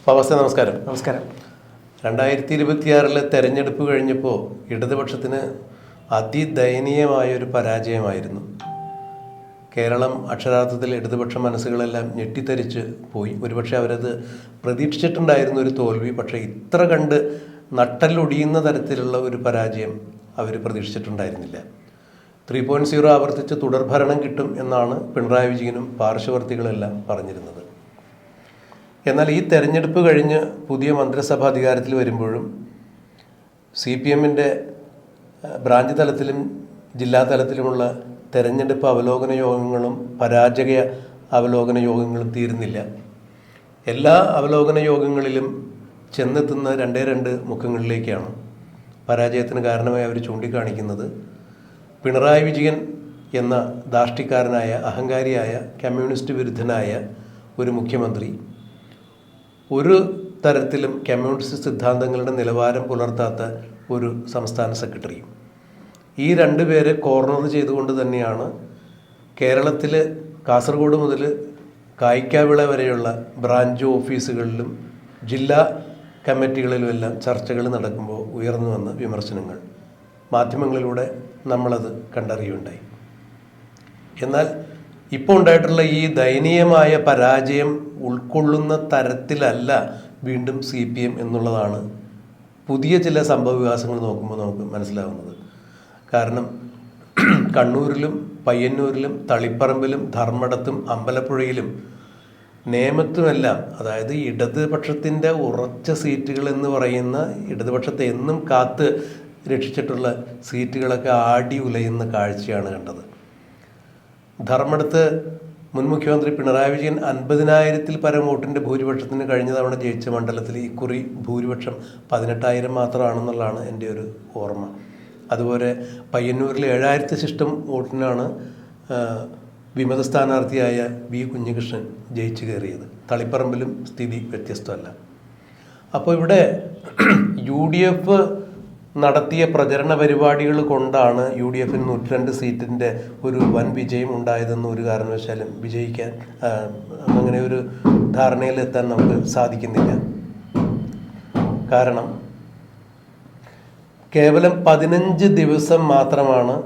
നമസ്തേ. നമസ്കാരം. നമസ്കാരം. 2026 തെരഞ്ഞെടുപ്പ് കഴിഞ്ഞപ്പോൾ ഇടതുപക്ഷത്തിന് അതിദയനീയമായൊരു പരാജയമായിരുന്നു. കേരളം അക്ഷരാർത്ഥത്തിൽ ഇടതുപക്ഷ മനസ്സുകളെല്ലാം ഞെട്ടിത്തരിച്ച് പോയി. ഒരുപക്ഷെ അവരത് പ്രതീക്ഷിച്ചിട്ടുണ്ടായിരുന്ന ഒരു തോൽവി, പക്ഷേ ഇത്ര കണ്ട് നട്ടലൊടിയുന്ന തരത്തിലുള്ള ഒരു പരാജയം അവർ പ്രതീക്ഷിച്ചിട്ടുണ്ടായിരുന്നില്ല. 3.0 ആവർത്തിച്ച് തുടർഭരണം കിട്ടും എന്നാണ് പിണറായി വിജയനും പാർശ്വവർത്തികളെല്ലാം പറഞ്ഞിരുന്നത്. എന്നാൽ ഈ തെരഞ്ഞെടുപ്പ് കഴിഞ്ഞ് പുതിയ മന്ത്രിസഭ അധികാരത്തിൽ വരുമ്പോഴും CPM-ൻ്റെ ബ്രാഞ്ച് തലത്തിലും ജില്ലാ തലത്തിലുമുള്ള തെരഞ്ഞെടുപ്പ് അവലോകന യോഗങ്ങളും പരാജയ അവലോകന യോഗങ്ങളും തീരുന്നില്ല. എല്ലാ അവലോകന യോഗങ്ങളിലും ചെന്നെത്തുന്ന രണ്ട് മുഖങ്ങളിലേക്കാണ്. പരാജയത്തിന് കാരണമായി അവർ ചൂണ്ടിക്കാണിക്കുന്നത് പിണറായി വിജയൻ എന്ന ധാർഷ്ട്യക്കാരനായ, അഹങ്കാരിയായ, കമ്മ്യൂണിസ്റ്റ് വിരുദ്ധനായ ഒരു മുഖ്യമന്ത്രി, ഒരു തരത്തിലും കമ്മ്യൂണിസ്റ്റ് സിദ്ധാന്തങ്ങളുടെ നിലവാരം പുലർത്താത്ത ഒരു സംസ്ഥാന സെക്രട്ടറിയും. ഈ രണ്ടുപേരെ കോർണർ ചെയ്തുകൊണ്ട് തന്നെയാണ് കേരളത്തിൽ കാസർഗോഡ് മുതൽ കായിക്കാവിള വരെയുള്ള ബ്രാഞ്ച് ഓഫീസുകളിലും ജില്ലാ കമ്മിറ്റികളിലുമെല്ലാം ചർച്ചകൾ നടക്കുമ്പോൾ ഉയർന്നു വന്ന വിമർശനങ്ങൾ മാധ്യമങ്ങളിലൂടെ നമ്മളത് കണ്ടറിയുണ്ടായി. എന്നാൽ ഇപ്പോൾ ഉണ്ടായിട്ടുള്ള ഈ ദയനീയമായ പരാജയം ഉൾക്കൊള്ളുന്ന തരത്തിലല്ല വീണ്ടും CPM എന്നുള്ളതാണ് പുതിയ ചില സംഭവവികാസങ്ങൾ നോക്കുമ്പോൾ നമുക്ക് മനസ്സിലാവുന്നത്. കാരണം കണ്ണൂരിലും പയ്യന്നൂരിലും തളിപ്പറമ്പിലും ധർമ്മടത്തും അമ്പലപ്പുഴയിലും നേമത്തുമെല്ലാം, അതായത് ഇടതുപക്ഷത്തിൻ്റെ ഉറച്ച സീറ്റുകൾ എന്ന് പറയുന്ന, ഇടതുപക്ഷത്തെ എന്നും കാത്ത് രക്ഷിച്ചിട്ടുള്ള സീറ്റുകളൊക്കെ ആടി ഉലയുന്ന കാഴ്ചയാണ് കണ്ടത്. ധർമ്മടത്ത് മുൻ മുഖ്യമന്ത്രി പിണറായി വിജയൻ 50,000-ൽ പരം വോട്ടിൻ്റെ ഭൂരിപക്ഷത്തിന് കഴിഞ്ഞ തവണ ജയിച്ച മണ്ഡലത്തിൽ ഇക്കുറി ഭൂരിപക്ഷം 18,000 മാത്രമാണെന്നുള്ളതാണ് എൻ്റെ ഒരു ഓർമ്മ. അതുപോലെ പയ്യന്നൂരിൽ 7,000 ശിഷ്ടം വോട്ടിനാണ് വിമത സ്ഥാനാർത്ഥിയായ വി കുഞ്ഞികൃഷ്ണൻ ജയിച്ചു കയറിയത്. തളിപ്പറമ്പിലും സ്ഥിതി വ്യത്യസ്തമല്ല. അപ്പോൾ ഇവിടെ UDF നടത്തിയ പ്രചരണ പരിപാടികൾ കൊണ്ടാണ് UDF-ന് 102 സീറ്റിൻ്റെ ഒരു വൻ വിജയം ഉണ്ടായതെന്ന് ഒരു കാരണവശാലും വിജയിക്കാൻ, അങ്ങനെ ഒരു ധാരണയിലെത്താൻ നമുക്ക് സാധിക്കുന്നില്ല. കാരണം കേവലം 15 ദിവസം മാത്രമാണ്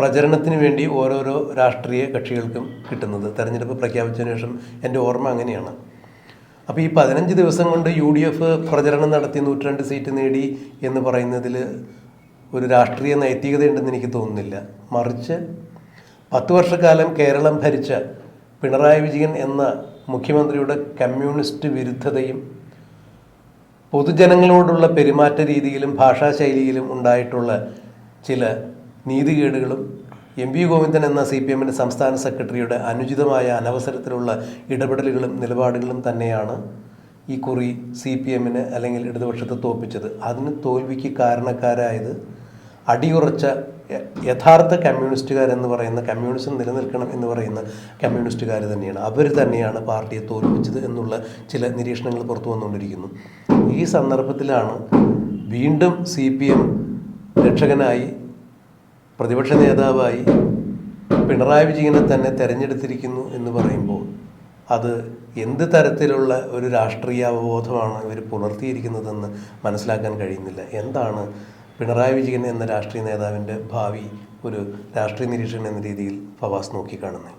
പ്രചരണത്തിന് വേണ്ടി ഓരോരോ രാഷ്ട്രീയ കക്ഷികൾക്കും കിട്ടുന്നത്. തെരഞ്ഞെടുപ്പ് പ്രഖ്യാപിച്ചതിന് ശേഷം എൻ്റെ ഓർമ്മ അങ്ങനെയാണ്. അപ്പോൾ ഈ 15 ദിവസം കൊണ്ട് UDF പ്രചരണം നടത്തി 102 സീറ്റ് നേടി എന്ന് പറയുന്നതിൽ ഒരു രാഷ്ട്രീയ നൈതികതയുണ്ടെന്ന് എനിക്ക് തോന്നുന്നില്ല. മറിച്ച് 10 വർഷക്കാലം കേരളം ഭരിച്ച പിണറായി വിജയൻ എന്ന മുഖ്യമന്ത്രിയുടെ കമ്മ്യൂണിസ്റ്റ് വിരുദ്ധതയും പൊതുജനങ്ങളോടുള്ള പെരുമാറ്റ രീതിയിലും ഭാഷാശൈലിയിലും ഉണ്ടായിട്ടുള്ള ചില നീതികേടുകളും MP ഗോവിന്ദൻ എന്ന CPM-ൻ്റെ സംസ്ഥാന സെക്രട്ടറിയുടെ അനുചിതമായ അനവസരത്തിലുള്ള ഇടപെടലുകളും നിലപാടുകളും തന്നെയാണ് ഈ കുറി CPM-ന് അല്ലെങ്കിൽ ഇടതുപക്ഷത്തെ തോൽപ്പിച്ചത്. അതിന് തോൽവിക്ക് കാരണക്കാരായത് അടിയുറച്ച യഥാർത്ഥ കമ്മ്യൂണിസ്റ്റുകാരെന്ന് പറയുന്ന, കമ്മ്യൂണിസം നിലനിൽക്കണം എന്ന് പറയുന്ന കമ്മ്യൂണിസ്റ്റുകാർ തന്നെയാണ്. അവർ തന്നെയാണ് പാർട്ടിയെ തോൽപ്പിച്ചത് എന്നുള്ള ചില നിരീക്ഷണങ്ങൾ പുറത്തു വന്നുകൊണ്ടിരിക്കുന്നു. ഈ സന്ദർഭത്തിലാണ് വീണ്ടും CPM രക്ഷകനായി, പ്രതിപക്ഷ നേതാവായി പിണറായി വിജയനെ തന്നെ തെരഞ്ഞെടുത്തിരിക്കുന്നു എന്ന് പറയുമ്പോൾ അത് എന്ത് തരത്തിലുള്ള ഒരു രാഷ്ട്രീയ അവബോധമാണ് ഇവർ പുലർത്തിയിരിക്കുന്നതെന്ന് മനസ്സിലാക്കാൻ കഴിയുന്നില്ല. എന്താണ് പിണറായി വിജയൻ എന്ന രാഷ്ട്രീയ നേതാവിൻ്റെ ഭാവി ഒരു രാഷ്ട്രീയ നിരീക്ഷകൻ എന്ന രീതിയിൽ ഫവാസ് നോക്കിക്കാണുന്നത്?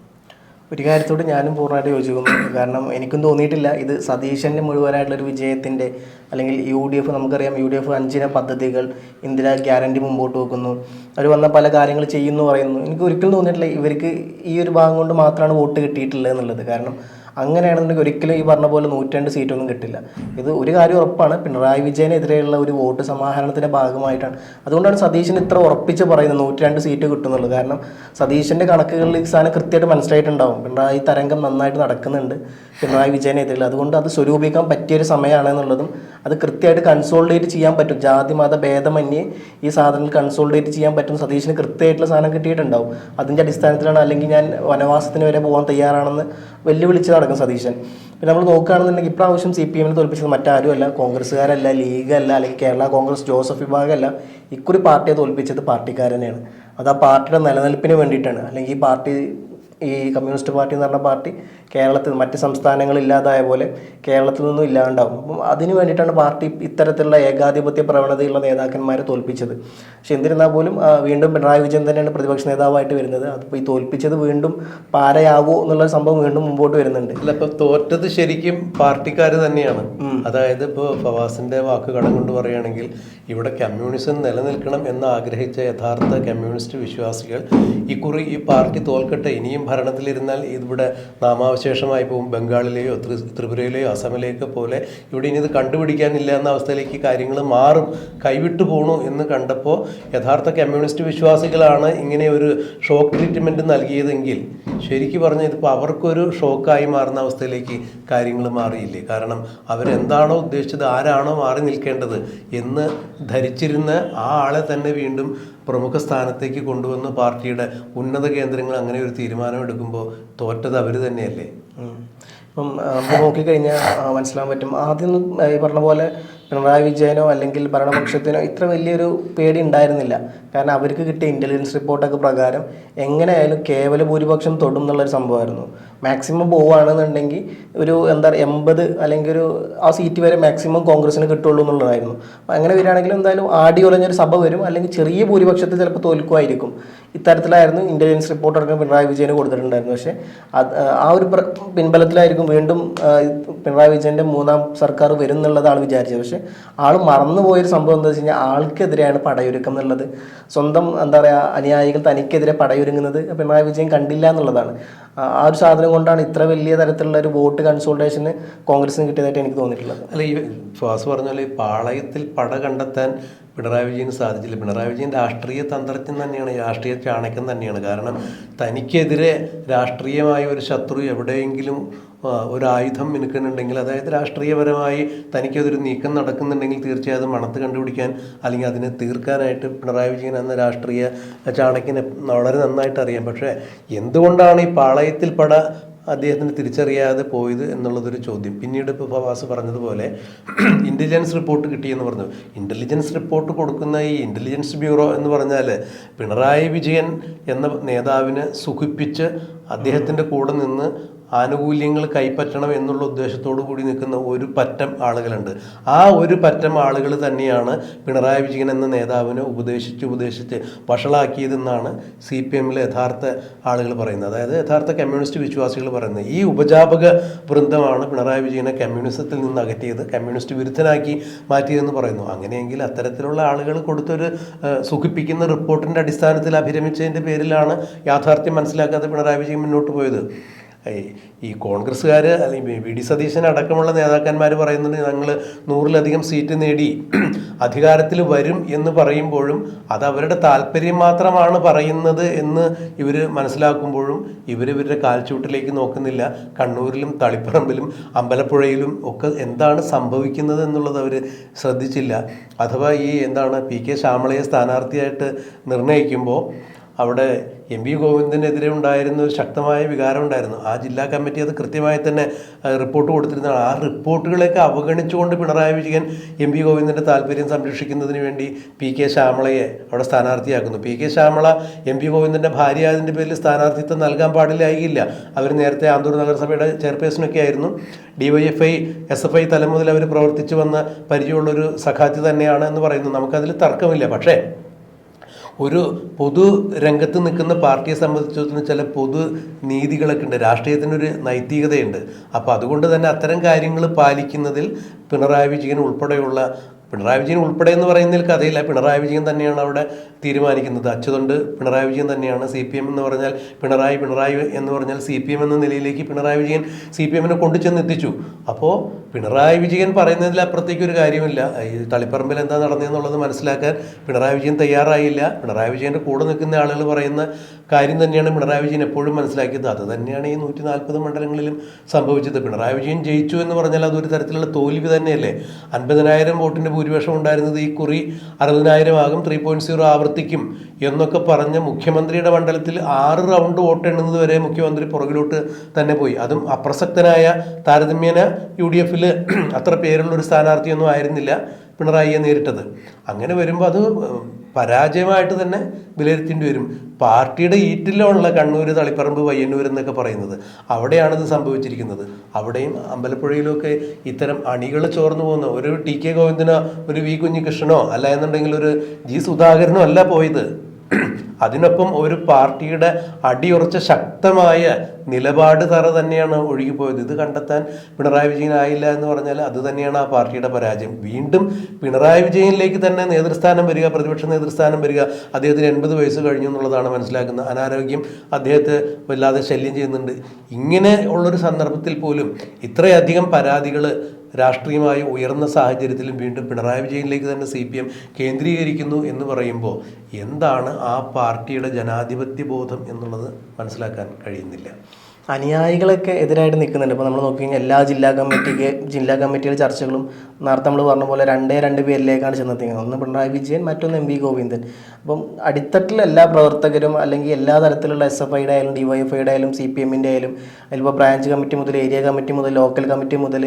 ഒരു കാര്യത്തോട് ഞാനും പൂർണ്ണമായിട്ട് യോജിക്കുന്നു. കാരണം എനിക്കും തോന്നിയിട്ടില്ല ഇത് സതീശൻ്റെ മുഴുവനായിട്ടുള്ളൊരു വിജയത്തിൻ്റെ, അല്ലെങ്കിൽ UDF, നമുക്കറിയാം UDF 5 പദ്ധതികൾ, ഇന്ദിരാ ഗ്യാരണ്ടി മുമ്പോട്ട് വെക്കുന്നു, അവർ വന്ന പല കാര്യങ്ങൾ ചെയ്യുന്നു പറയുന്നു. എനിക്ക് ഒരിക്കലും തോന്നിയിട്ടില്ല ഇവർക്ക് ഈ ഒരു ഭാഗം കൊണ്ട് മാത്രമാണ് വോട്ട് കിട്ടിയിട്ടുള്ളത് എന്നുള്ളത്. കാരണം അങ്ങനെയാണെന്നുണ്ടെങ്കിൽ ഒരിക്കലും ഈ പറഞ്ഞ പോലെ 102 സീറ്റൊന്നും കിട്ടില്ല. ഇത് ഒരു കാര്യം ഉറപ്പാണ്, പിണറായി വിജയനെതിരെയുള്ള ഒരു വോട്ട് സമാഹരണത്തിൻ്റെ ഭാഗമായിട്ടാണ്. അതുകൊണ്ടാണ് സതീശൻ ഇത്ര ഉറപ്പിച്ച് പറയുന്നത് 102 സീറ്റ് കിട്ടുന്നുള്ളത്. കാരണം സതീശൻ്റെ കണക്കുകളിൽ ഈ സാധനം കൃത്യമായിട്ട് മനസ്സിലായിട്ടുണ്ടാവും. പിണറായി തരംഗം നന്നായിട്ട് നടക്കുന്നുണ്ട് പിണറായി വിജയനെതിരെ. അതുകൊണ്ട് അത് സ്വരൂപിക്കാൻ പറ്റിയൊരു സമയമാണെന്നുള്ളതും അത് കൃത്യമായിട്ട് കൺസോളിഡേറ്റ് ചെയ്യാൻ പറ്റും. ജാതി മത ഭേദമന്യേ ഈ സാധനങ്ങൾ കൺസോളിഡേറ്റ് ചെയ്യാൻ പറ്റും. സതീശന് കൃത്യമായിട്ടുള്ള സാധനം കിട്ടിയിട്ടുണ്ടാവും. അതിൻ്റെ അടിസ്ഥാനത്തിലാണ്, അല്ലെങ്കിൽ ഞാൻ വനവാസത്തിന് വരെ പോകാൻ തയ്യാറാണെന്ന് വെല്ലുവിളിച്ച് നടക്കും സതീശൻ. പിന്നെ നമ്മൾ നോക്കുകയാണെന്നുണ്ടെങ്കിൽ ഇപ്രാവശ്യം CPM-നെ തോൽപ്പിച്ചത് മറ്റാരുമല്ല, കോൺഗ്രസ്സുകാരല്ല, ലീഗല്ല, അല്ലെങ്കിൽ കേരള കോൺഗ്രസ് ജോസഫ് വിഭാഗമല്ല. ഇക്കുറി പാർട്ടിയെ തോൽപ്പിച്ചത് പാർട്ടിക്കാരനെയാണ്. അത് ആ പാർട്ടിയുടെ നിലനിൽപ്പിന് വേണ്ടിയിട്ടാണ്. അല്ലെങ്കിൽ ഈ പാർട്ടി ഈ കമ്മ്യൂണിസ്റ്റ് പാർട്ടി എന്ന് പറഞ്ഞ പാർട്ടി കേരളത്തിൽ മറ്റ് സംസ്ഥാനങ്ങൾ ഇല്ലാതായ പോലെ കേരളത്തിൽ നിന്നും ഇല്ലാണ്ടാവും. അപ്പം അതിന് വേണ്ടിയിട്ടാണ് പാർട്ടി ഇത്തരത്തിലുള്ള ഏകാധിപത്യ പ്രവണതയുള്ള നേതാക്കന്മാരെ തോൽപ്പിച്ചത്. പക്ഷെ എന്നിരുന്നാൽ പോലും വീണ്ടും പിണറായി വിജയൻ തന്നെയാണ് പ്രതിപക്ഷ നേതാവായിട്ട് വരുന്നത്. അതിപ്പോൾ ഈ തോൽപ്പിച്ചത് വീണ്ടും പാരയാവോ എന്നുള്ള സംഭവം വീണ്ടും മുമ്പോട്ട് വരുന്നുണ്ട്. അല്ല, ഇപ്പൊ തോറ്റത് ശരിക്കും പാർട്ടിക്കാർ തന്നെയാണ്. അതായത് ഇപ്പോൾ ഫവാസിന്റെ വാക്ക് കടം കൊണ്ട് പറയുകയാണെങ്കിൽ ഇവിടെ കമ്മ്യൂണിസം നിലനിൽക്കണം എന്ന് ആഗ്രഹിച്ച യഥാർത്ഥ കമ്മ്യൂണിസ്റ്റ് വിശ്വാസികൾ ഇക്കുറി ഈ പാർട്ടി തോൽക്കട്ടെ, ഇനിയും ഭരണത്തിലിരുന്നാൽ ഇവിടെ നാമാവശേഷമായി പോകും, ബംഗാളിലെയോ ത്രിപുരയിലെയോ അസമിലേക്കോ പോലെ ഇവിടെ ഇനി ഇത് കണ്ടുപിടിക്കാനില്ല എന്ന അവസ്ഥയിലേക്ക് കാര്യങ്ങൾ മാറും, കൈവിട്ടു പോകണു എന്ന് കണ്ടപ്പോൾ യഥാർത്ഥ കമ്മ്യൂണിസ്റ്റ് വിശ്വാസികളാണ് ഇങ്ങനെ ഒരു ഷോക്ക് ട്രീറ്റ്മെൻറ്റ് നൽകിയതെങ്കിൽ ശരിക്കും പറഞ്ഞാൽ ഇതിപ്പോൾ അവർക്കൊരു ഷോക്കായി മാറുന്ന അവസ്ഥയിലേക്ക് കാര്യങ്ങൾ മാറിയില്ലേ? കാരണം അവരെന്താണോ ഉദ്ദേശിച്ചത്, ആരാണോ മാറി നിൽക്കേണ്ടത് എന്ന് ധരിച്ചിരുന്ന ആ ആളെ തന്നെ വീണ്ടും പ്രമുഖ സ്ഥാനത്തേക്ക് കൊണ്ടുവന്ന് പാർട്ടിയുടെ ഉന്നത കേന്ദ്രങ്ങൾ അങ്ങനെ ഒരു തീരുമാനമെടുക്കുമ്പോൾ തോറ്റത് അവർ തന്നെയല്ലേ? ഇപ്പം നമുക്ക് നോക്കിക്കഴിഞ്ഞാൽ മനസ്സിലാൻ പറ്റും, ആദ്യം ഈ പറഞ്ഞ പോലെ പിണറായി വിജയനോ അല്ലെങ്കിൽ ഭരണപക്ഷത്തിനോ ഇത്ര വലിയൊരു പേടി ഉണ്ടായിരുന്നില്ല. കാരണം അവർക്ക് കിട്ടിയ ഇൻ്റലിജൻസ് റിപ്പോർട്ടൊക്കെ പ്രകാരം എങ്ങനെയായാലും കേവല ഭൂരിപക്ഷം തൊടും എന്നുള്ളൊരു സംഭവമായിരുന്നു. മാക്സിമം പോവുകയാണെന്നുണ്ടെങ്കിൽ ഒരു 80 അല്ലെങ്കിൽ ഒരു ആ സീറ്റ് വരെ മാക്സിമം കോൺഗ്രസിന് കിട്ടുള്ളൂ എന്നുള്ളതായിരുന്നു. അപ്പോൾ അങ്ങനെ വരികയാണെങ്കിൽ എന്തായാലും ആടി ഉലഞ്ഞൊരു സഭ വരും, അല്ലെങ്കിൽ ചെറിയ ഭൂരിപക്ഷത്തിൽ ചിലപ്പോൾ തോൽക്കുമായിരിക്കും. ഇത്തരത്തിലായിരുന്നു ഇൻ്റലിജൻസ് റിപ്പോർട്ട് അടക്കം പിണറായി വിജയന് കൊടുത്തിട്ടുണ്ടായിരുന്നു. പക്ഷേ ആ ഒരു പിൻബലത്തിലായിരിക്കും വീണ്ടും പിണറായി വിജയൻ്റെ മൂന്നാം സർക്കാർ വരും എന്നുള്ളത് ആൾ വിചാരിച്ചത്. പക്ഷേ ആൾ മറന്നുപോയൊരു സംഭവം എന്താ വെച്ച് കഴിഞ്ഞാൽ ആൾക്കെതിരെയാണ് പടയൊരുക്കം എന്നുള്ളത്. സ്വന്തം എന്താ പറയുക അനുയായികൾ തനിക്കെതിരെ പടയൊരുങ്ങുന്നത് പിണറായി വിജയൻ കണ്ടില്ല എന്നുള്ളതാണ്. ആ ഒരു സാധനം കൊണ്ടാണ് ഇത്ര വലിയ തരത്തിലുള്ള ഒരു വോട്ട് കൺസോൾട്ടേഷന് കോൺഗ്രസിന് കിട്ടിയതായിട്ട് എനിക്ക് തോന്നിയിട്ടുള്ളത്. അല്ല, ഈ ഫാസ് പറഞ്ഞ പോലെ പാളയത്തിൽ പട കണ്ടെത്താൻ പിണറായി വിജയന് സാധിച്ചില്ല. പിണറായി വിജയൻ രാഷ്ട്രീയ തന്ത്രജ്ഞൻ തന്നെയാണ്, രാഷ്ട്രീയ ചാണക്യൻ തന്നെയാണ്. കാരണം തനിക്കെതിരെ രാഷ്ട്രീയമായ ഒരു ശത്രു എവിടെയെങ്കിലും ഒരു ആയുധം മിനുക്കുന്നുണ്ടെങ്കിൽ, അതായത് രാഷ്ട്രീയപരമായി തനിക്കതൊരു നീക്കം നടക്കുന്നുണ്ടെങ്കിൽ തീർച്ചയായും മണത്ത് കണ്ടുപിടിക്കാൻ അല്ലെങ്കിൽ അതിനെ തീർക്കാനായിട്ട് പിണറായി വിജയൻ എന്ന രാഷ്ട്രീയ ചാണക്യനെ വളരെ നന്നായിട്ട് അറിയാം. പക്ഷേ എന്തുകൊണ്ടാണ് ഈ പാളയത്തിൽ പട അദ്ദേഹത്തിന് തിരിച്ചറിയാതെ പോയത് എന്നുള്ളതൊരു ചോദ്യം. പിന്നീട് ഇപ്പോൾ ഫവാസ് പറഞ്ഞതുപോലെ ഇൻ്റലിജൻസ് റിപ്പോർട്ട് കിട്ടിയെന്ന് പറഞ്ഞു. ഇൻ്റലിജൻസ് റിപ്പോർട്ട് കൊടുക്കുന്ന ഈ ഇൻ്റലിജൻസ് ബ്യൂറോ എന്ന് പറഞ്ഞാൽ പിണറായി വിജയൻ എന്ന നേതാവിനെ സുഖിപ്പിച്ച് അദ്ദേഹത്തിൻ്റെ കൂടെ നിന്ന് ആനുകൂല്യങ്ങൾ കൈപ്പറ്റണം എന്നുള്ള ഉദ്ദേശത്തോടു കൂടി നിൽക്കുന്ന ഒരു പറ്റം ആളുകളുണ്ട്. ആ ഒരു പറ്റം ആളുകൾ തന്നെയാണ് പിണറായി വിജയൻ എന്ന നേതാവിനെ ഉപദേശിച്ച് വഷളാക്കിയതെന്നാണ് CPMലെ യഥാർത്ഥ ആളുകൾ പറയുന്നത്. അതായത് യഥാർത്ഥ കമ്മ്യൂണിസ്റ്റ് വിശ്വാസികൾ പറയുന്നത് ഈ ഉപജാപക വൃന്ദമാണ് പിണറായി വിജയനെ കമ്മ്യൂണിസത്തിൽ നിന്ന് അകറ്റിയത്, കമ്മ്യൂണിസ്റ്റ് വിരുദ്ധനാക്കി മാറ്റിയതെന്ന് പറയുന്നു. അങ്ങനെയെങ്കിൽ അത്തരത്തിലുള്ള ആളുകൾ കൊടുത്തൊരു സുഖിപ്പിക്കുന്ന റിപ്പോർട്ടിൻ്റെ അടിസ്ഥാനത്തിൽ അഭിരമിച്ചതിൻ്റെ പേരിലാണ് യാഥാർത്ഥ്യം മനസ്സിലാക്കാതെ പിണറായി വിജയൻ മുന്നോട്ട് പോയത്. ഈ കോൺഗ്രസ്സുകാർ അല്ലെങ്കിൽ VD സതീശൻ അടക്കമുള്ള നേതാക്കന്മാർ പറയുന്നത് ഞങ്ങൾ 100-ലധികം സീറ്റ് നേടി അധികാരത്തിൽ വരും എന്ന് പറയുമ്പോഴും അത് അവരുടെ താല്പര്യം മാത്രമാണ് പറയുന്നത് എന്ന് ഇവർ മനസ്സിലാക്കുമ്പോഴും ഇവരുടെ കാൽച്ചൂട്ടിലേക്ക് നോക്കുന്നില്ല. കണ്ണൂരിലും തളിപ്പറമ്പിലും അമ്പലപ്പുഴയിലും ഒക്കെ എന്താണ് സംഭവിക്കുന്നത് എന്നുള്ളത് അവർ ശ്രദ്ധിച്ചില്ല. അഥവാ ഈ PK ശ്യാമളയെ സ്ഥാനാർത്ഥിയായിട്ട് നിർണ്ണയിക്കുമ്പോൾ അവിടെ MP ഗോവിന്ദനെതിരെ ഉണ്ടായിരുന്ന ഒരു ശക്തമായ വികാരം ഉണ്ടായിരുന്നു. ആ ജില്ലാ കമ്മിറ്റി അത് കൃത്യമായി തന്നെ റിപ്പോർട്ട് കൊടുത്തിരുന്നതാണ്. ആ റിപ്പോർട്ടുകളെയൊക്കെ അവഗണിച്ചുകൊണ്ട് പിണറായി വിജയൻ MP ഗോവിന്ദൻ്റെ താല്പര്യം സംരക്ഷിക്കുന്നതിന് വേണ്ടി PK ശ്യാമളയെ അവിടെ സ്ഥാനാർത്ഥിയാക്കുന്നു. PK ശ്യാമള MP ഗോവിന്ദൻ്റെ ഭാര്യ അതിൻ്റെ പേരിൽ സ്ഥാനാർത്ഥിത്വം നൽകാൻ പാടില്ലായില്ല. അവർ നേരത്തെ ആന്തൂർ നഗരസഭയുടെ ചെയർപേഴ്സണൊക്കെ ആയിരുന്നു. DYFI SFI തലം മുതൽ അവർ പ്രവർത്തിച്ചു വന്ന പരിചയമുള്ളൊരു സഖാത്തി തന്നെയാണ് എന്ന് പറയുന്നു. നമുക്കതിൽ തർക്കമില്ല. പക്ഷേ ഒരു പൊതു രംഗത്ത് നിൽക്കുന്ന പാർട്ടിയെ സംബന്ധിച്ചിടത്തോളം ചില പൊതു നീതികളൊക്കെ ഉണ്ട്, രാഷ്ട്രീയത്തിനൊരു നൈതികതയുണ്ട്. അപ്പോൾ അതുകൊണ്ട് തന്നെ അത്തരം കാര്യങ്ങൾ പാലിക്കുന്നതിൽ പിണറായി വിജയൻ ഉൾപ്പെടെ എന്ന് പറയുന്നതിൽ കഥയില്ല. പിണറായി വിജയൻ തന്നെയാണ് അവിടെ തീരുമാനിക്കുന്നത്. അച്ചുതൊണ്ട് പിണറായി വിജയൻ തന്നെയാണ്. CPM എന്ന് പറഞ്ഞാൽ പിണറായി എന്ന് പറഞ്ഞാൽ CPM എന്ന നിലയിലേക്ക് പിണറായി വിജയൻ CPMനെ കൊണ്ടുചെന്ന് എത്തിച്ചു. അപ്പോൾ പിണറായി വിജയൻ പറയുന്നതിൽ അപ്പുറത്തേക്ക് ഒരു കാര്യമില്ല. ഈ തളിപ്പറമ്പിൽ എന്താ നടന്നതെന്നുള്ളത് മനസ്സിലാക്കാൻ പിണറായി വിജയൻ തയ്യാറായില്ല. പിണറായി വിജയൻ്റെ കൂടെ നിൽക്കുന്ന ആളുകൾ പറയുന്ന കാര്യം തന്നെയാണ് പിണറായി വിജയൻ എപ്പോഴും മനസ്സിലാക്കിയത്. അത് തന്നെയാണ് ഈ 140 മണ്ഡലങ്ങളിലും സംഭവിച്ചത്. പിണറായി വിജയൻ ജയിച്ചു എന്ന് പറഞ്ഞാൽ അതൊരു തരത്തിലുള്ള തോൽവി തന്നെയല്ലേ. 50,000 വോട്ടിൻ്റെ ഭൂരിപക്ഷം ഉണ്ടായിരുന്നത് ഈ കുറി 60,000 ആകും, 3.0 ആവർത്തിക്കും എന്നൊക്കെ പറഞ്ഞ് മുഖ്യമന്ത്രിയുടെ മണ്ഡലത്തിൽ 6 റൗണ്ട് വോട്ട് എണ്ണുന്നത് വരെ മുഖ്യമന്ത്രി പുറകിലോട്ട് തന്നെ പോയി. അതും അപ്രസക്തനായ താരതമ്യേന UDFൽ അത്ര പേരുള്ളൊരു സ്ഥാനാർത്ഥിയൊന്നും ആയിരുന്നില്ല പിണറായിയെ നേരിട്ടത്. അങ്ങനെ വരുമ്പോൾ അത് പരാജയമായിട്ട് തന്നെ വിലയിരുത്തേണ്ടി വരും. പാർട്ടിയുടെ ഈറ്റിലുള്ള കണ്ണൂർ, തളിപ്പറമ്പ്, പയ്യന്നൂർ എന്നൊക്കെ പറയുന്നത് അവിടെയാണിത് സംഭവിച്ചിരിക്കുന്നത്. അവിടെയും അമ്പലപ്പുഴയിലൊക്കെ ഇത്തരം അണികൾ ചോർന്നു പോകുന്ന ഒരു ടി കെ ഗോവിന്ദനോ ഒരു വി കുഞ്ഞികൃഷ്ണനോ അല്ല എന്നുണ്ടെങ്കിൽ ഒരു ജി സുധാകരനോ അല്ല പോയത്. അതിനൊപ്പം ഒരു പാർട്ടിയുടെ അടിയുറച്ച ശക്തമായ നിലപാട് തറ തന്നെയാണ് ഒഴുകിപ്പോയത്. ഇത് കണ്ടെത്താൻ പിണറായി വിജയൻ ആയില്ല എന്ന് പറഞ്ഞാൽ അത് തന്നെയാണ് ആ പാർട്ടിയുടെ പരാജയം. വീണ്ടും പിണറായി വിജയനിലേക്ക് തന്നെ നേതൃസ്ഥാനം വരിക, പ്രതിപക്ഷ നേതൃസ്ഥാനം വരിക. അദ്ദേഹത്തിന് 80 വയസ്സ് കഴിഞ്ഞു എന്നുള്ളതാണ് മനസ്സിലാക്കുന്നത്. അനാരോഗ്യം അദ്ദേഹത്തെ വല്ലാതെ ശല്യം ചെയ്യുന്നുണ്ട്. ഇങ്ങനെ ഉള്ളൊരു സന്ദർഭത്തിൽ പോലും ഇത്രയധികം പരാതികൾ രാഷ്ട്രീയമായി ഉയർന്ന സാഹചര്യത്തിലും വീണ്ടും പിണറായി വിജയനിലേക്ക് തന്നെ CPM കേന്ദ്രീകരിക്കുന്നു എന്ന് പറയുമ്പോൾ എന്താണ് ആ പാർട്ടിയുടെ ജനാധിപത്യ ബോധം എന്നുള്ളത് മനസ്സിലാക്കാൻ കഴിയുന്നില്ല. അനുയായികളൊക്കെ എതിരായിട്ട് നിൽക്കുന്നുണ്ട്. ഇപ്പോൾ നമ്മൾ നോക്കി കഴിഞ്ഞാൽ എല്ലാ ജില്ലാ കമ്മിറ്റിയുടെ ചർച്ചകളും നേരത്തെ നമ്മൾ പറഞ്ഞ പോലെ 2 പേരിലേക്കാണ് ചെന്നെത്തിക്കുന്നത്. ഒന്ന് പിണറായി വിജയൻ, മറ്റൊന്ന് MV ഗോവിന്ദൻ. അപ്പം അടിത്തട്ടിലെ എല്ലാ പ്രവർത്തകരും അല്ലെങ്കിൽ എല്ലാ തരത്തിലുള്ള SFIയുടെ ആയാലും DYFIയുടെ ആയാലും CPMൻ്റെ ആയാലും അതിലിപ്പോൾ ബ്രാഞ്ച് കമ്മിറ്റി മുതൽ ഏരിയ കമ്മിറ്റി മുതൽ ലോക്കൽ കമ്മിറ്റി മുതൽ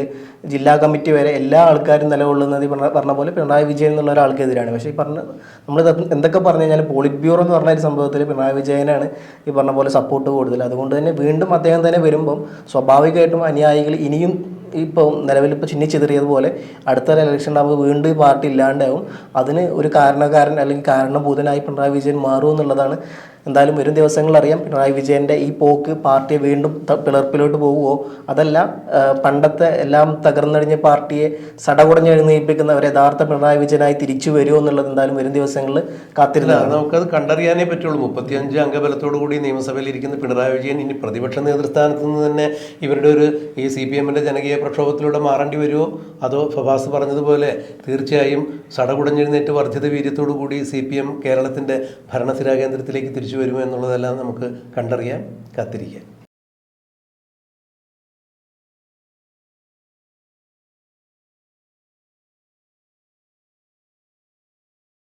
ജില്ലാ കമ്മിറ്റി വരെ എല്ലാ ആൾക്കാരും നിലകൊള്ളുന്നത് പറഞ്ഞ പോലെ പിണറായി വിജയൻ എന്നുള്ള ഒരാൾക്കെതിരാണ്. പക്ഷേ ഈ നമ്മൾ എന്തൊക്കെ പറഞ്ഞു കഴിഞ്ഞാൽ പോളിറ്റ് ബ്യൂറോ എന്ന് പറഞ്ഞ ഒരു സംഭവത്തിൽ പിണറായി വിജയനാണ് ഈ പറഞ്ഞ പോലെ സപ്പോർട്ട് കൂടുതൽ. അതുകൊണ്ട് തന്നെ വീണ്ടും അദ്ദേഹം തന്നെ വരുമ്പം സ്വാഭാവികമായിട്ടും അനുയായികൾ ഇനിയും ഇപ്പോൾ നിലവിലിപ്പോൾ ചിന്നിച്ചെതിറിയതുപോലെ അടുത്ത ഇലക്ഷൻ ഉണ്ടാകുമ്പോൾ വീണ്ടും ഈ പാർട്ടി ഇല്ലാണ്ടാവും. അതിന് ഒരു കാരണക്കാരൻ അല്ലെങ്കിൽ കാരണഭൂതനായി പിണറായി വിജയൻ മാറും എന്നുള്ളതാണ്. എന്തായാലും വരും ദിവസങ്ങളിൽ അറിയാം പിണറായി വിജയൻ്റെ ഈ പോക്ക് പാർട്ടിയെ വീണ്ടും പിളർപ്പിലോട്ട് പോകുമോ, അതല്ല പണ്ടത്തെ എല്ലാം തകർന്നടിഞ്ഞ പാർട്ടിയെ സടകുടഞ്ഞ് എഴുന്നേൽപ്പിക്കുന്ന ഒരു യഥാർത്ഥ പിണറായി വിജയനായി തിരിച്ചു വരുമോ എന്നുള്ളത് എന്തായാലും വരും ദിവസങ്ങളിൽ കാത്തിരുന്നതാണ്. നമുക്കത് കണ്ടറിയാനേ പറ്റുള്ളൂ. 35 അംഗബലത്തോടു കൂടി നിയമസഭയിൽ ഇരിക്കുന്ന പിണറായി വിജയൻ ഇനി പ്രതിപക്ഷ നേതൃസ്ഥാനത്ത് നിന്ന് തന്നെ ഇവരുടെ ഒരു ഈ CPMൻ്റെ ജനകീയ പ്രക്ഷോഭത്തിലൂടെ മാറേണ്ടി വരുമോ, അതോ ഫവാസ് പറഞ്ഞതുപോലെ തീർച്ചയായും സടകുടഞ്ഞെഴുന്നേറ്റ് വർദ്ധിത വീര്യത്തോടു കൂടി CPM കേരളത്തിൻ്റെ ഭരണസിരാ കേന്ദ്രത്തിലേക്ക് തിരിച്ചു വരുമോ എന്നുള്ളതെല്ലാം നമുക്ക് കണ്ടറിയാൻ കാത്തിരിക്കാം.